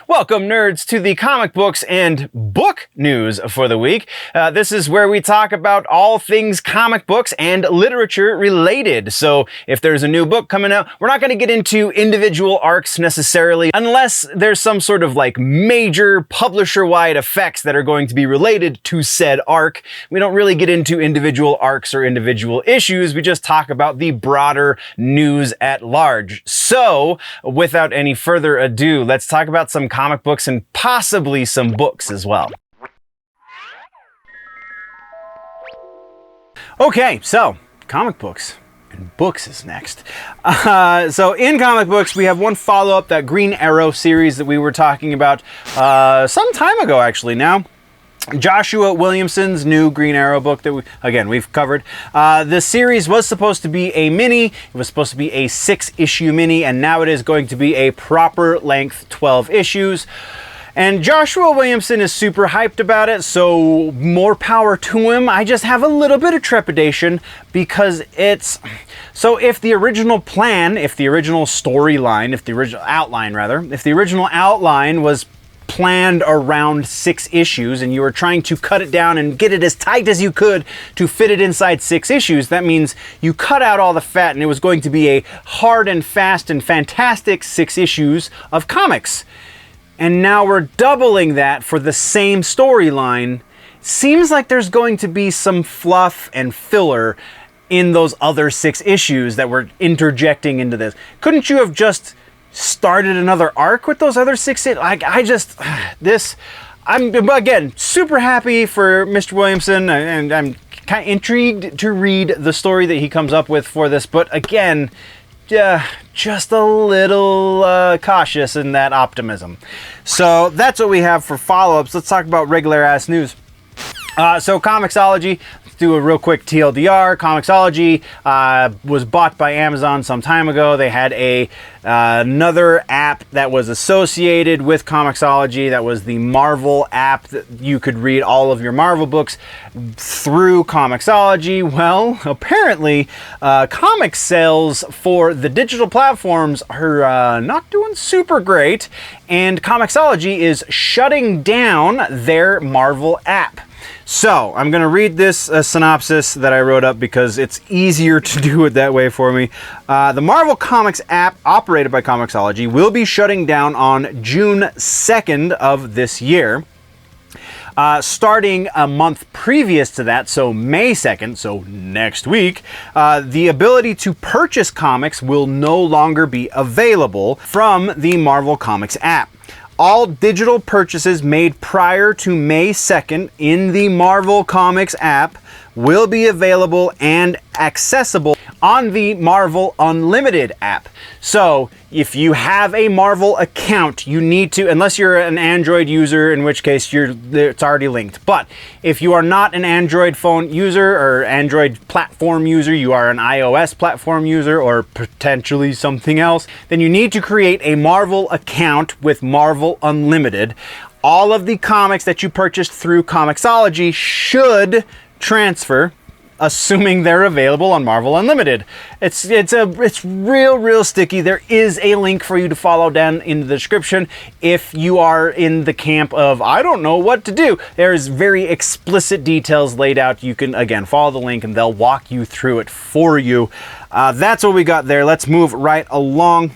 Welcome, nerds, to the comic books and book news for the week. This is where we talk about all things comic books and literature related. So if there's a new book coming out, we're not going to get into individual arcs necessarily, unless there's some sort of like major publisher-wide effects that are going to be related to said arc. We don't really get into individual arcs or individual issues. We just talk about the broader news at large. So without any further ado, let's talk about some comic books and possibly some books as well. Okay, so comic books and books is next. So in comic books, we have one follow-up, that Green Arrow series that we were talking about some time ago actually now. Joshua Williamson's new Green Arrow book that we've covered. This series was supposed to be a mini. It was supposed to be a 6-issue mini, and now it is going to be a proper length 12 issues. And Joshua Williamson is super hyped about it, so more power to him. I just have a little bit of trepidation because it's... So if the original plan, if the original storyline, if the original outline was planned around 6 issues and you were trying to cut it down and get it as tight as you could to fit it inside 6 issues, that means you cut out all the fat and it was going to be a hard and fast and fantastic 6 issues of comics. And now we're doubling that for the same storyline. Seems like there's going to be some fluff and filler in those other 6 issues that we're interjecting into this. Couldn't you have just started another arc with those other 6? I'm again super happy for Mr. Williamson, and I'm kind of intrigued to read the story that he comes up with for this, but again, just a little cautious in that optimism. So that's what we have for follow-ups. Let's talk about regular ass news. So Comixology, do a real quick TLDR. Comixology was bought by Amazon some time ago. They had another app that was associated with Comixology. That was the Marvel app that you could read all of your Marvel books through Comixology. Well, apparently comic sales for the digital platforms are not doing super great, and Comixology is shutting down their Marvel app. So I'm going to read this synopsis that I wrote up because it's easier to do it that way for me. The Marvel Comics app, operated by Comixology, will be shutting down on June 2nd of this year. Starting a month previous to that, so May 2nd, so next week, the ability to purchase comics will no longer be available from the Marvel Comics app. All digital purchases made prior to May 2nd in the Marvel Comics app will be available and accessible on the Marvel Unlimited app. So if you have a Marvel account, you need to, unless you're an Android user, in which case it's already linked. But if you are not an Android phone user or Android platform user, you are an iOS platform user or potentially something else, then you need to create a Marvel account with Marvel Unlimited. All of the comics that you purchased through Comixology should transfer, assuming they're available on Marvel Unlimited. It's real sticky. There is a link for you to follow down in the description if you are in the camp of I don't know what to do. There's very explicit details laid out. You can again follow the link and they'll walk you through it for you. That's what we got there. Let's move right along.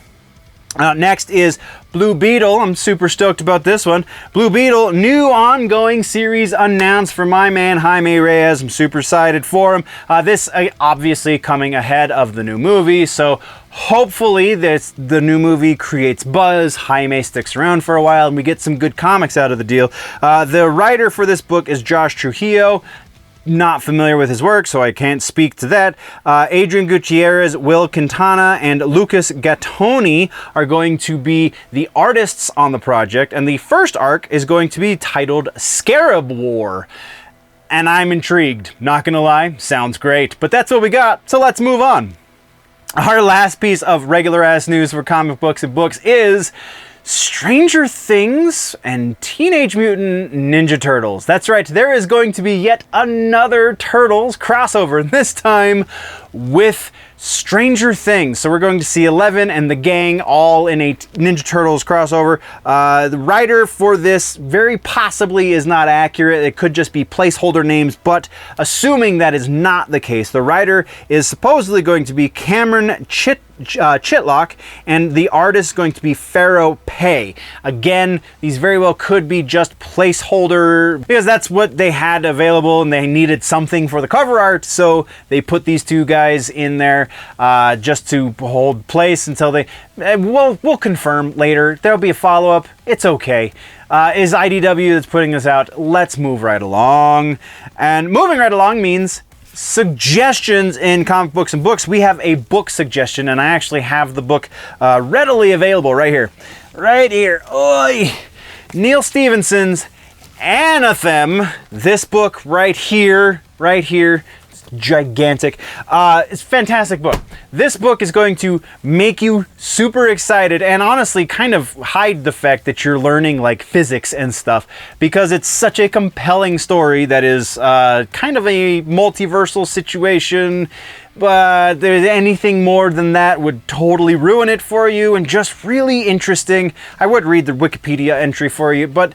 Next is Blue Beetle. I'm super stoked about this one. Blue Beetle, new ongoing series announced for my man Jaime Reyes. I'm super excited for him. This obviously coming ahead of the new movie, so hopefully the new movie creates buzz. Jaime sticks around for a while and we get some good comics out of the deal. The writer for this book is Josh Trujillo. Not familiar with his work, so I can't speak to that. Adrian Gutiérrez, Will Quintana, and Lucas Gattoni are going to be the artists on the project, and the first arc is going to be titled Scarab War. And I'm intrigued, not gonna lie, sounds great, but that's what we got, so let's move on. Our last piece of regular ass news for comic books and books is Stranger Things and Teenage Mutant Ninja Turtles. That's right, there is going to be yet another Turtles crossover, this time with Stranger Things. So we're going to see 11 and the gang all in a Ninja Turtles crossover. The writer for this very possibly is not accurate. It could just be placeholder names, but assuming that is not the case, the writer is supposedly going to be Cameron Chittock, and the artist is going to be Fero Pe. Again, these very well could be just placeholder, because that's what they had available and they needed something for the cover art, so they put these two guys in there just to hold place until they... We'll confirm later. There'll be a follow-up. It's okay. Is IDW that's putting this out. Let's move right along. And moving right along means suggestions in comic books and books. We have a book suggestion, and I actually have the book readily available right here. Right here. Oi! Neal Stephenson's Anathem. This book right here. It's gigantic. It's a fantastic book. This book is going to make you super excited and honestly kind of hide the fact that you're learning like physics and stuff, because it's such a compelling story that is kind of a multiversal situation. But there's anything more than that would totally ruin it for you, and just really interesting. I would read the Wikipedia entry for you, but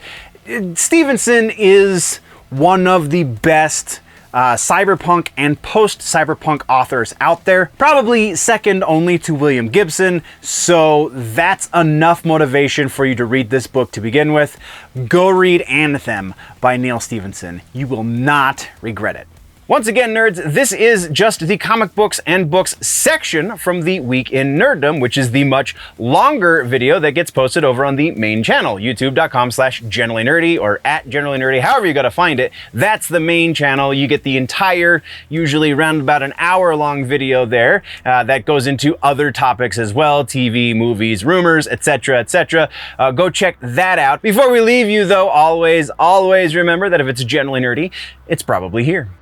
Stephenson is one of the best cyberpunk and post-cyberpunk authors out there, probably second only to William Gibson, so that's enough motivation for you to read this book to begin with. Go read Anathem by Neal Stephenson. You will not regret it. Once again, nerds, this is just the comic books and books section from the Week in Nerddom, which is the much longer video that gets posted over on the main channel, youtube.com/generallynerdy or @generallynerdy, however you gotta find it. That's the main channel. You get the entire, usually around about an hour-long video there that goes into other topics as well, TV, movies, rumors, etc., etc. Go check that out. Before we leave you, though, always remember that if it's generally nerdy, it's probably here.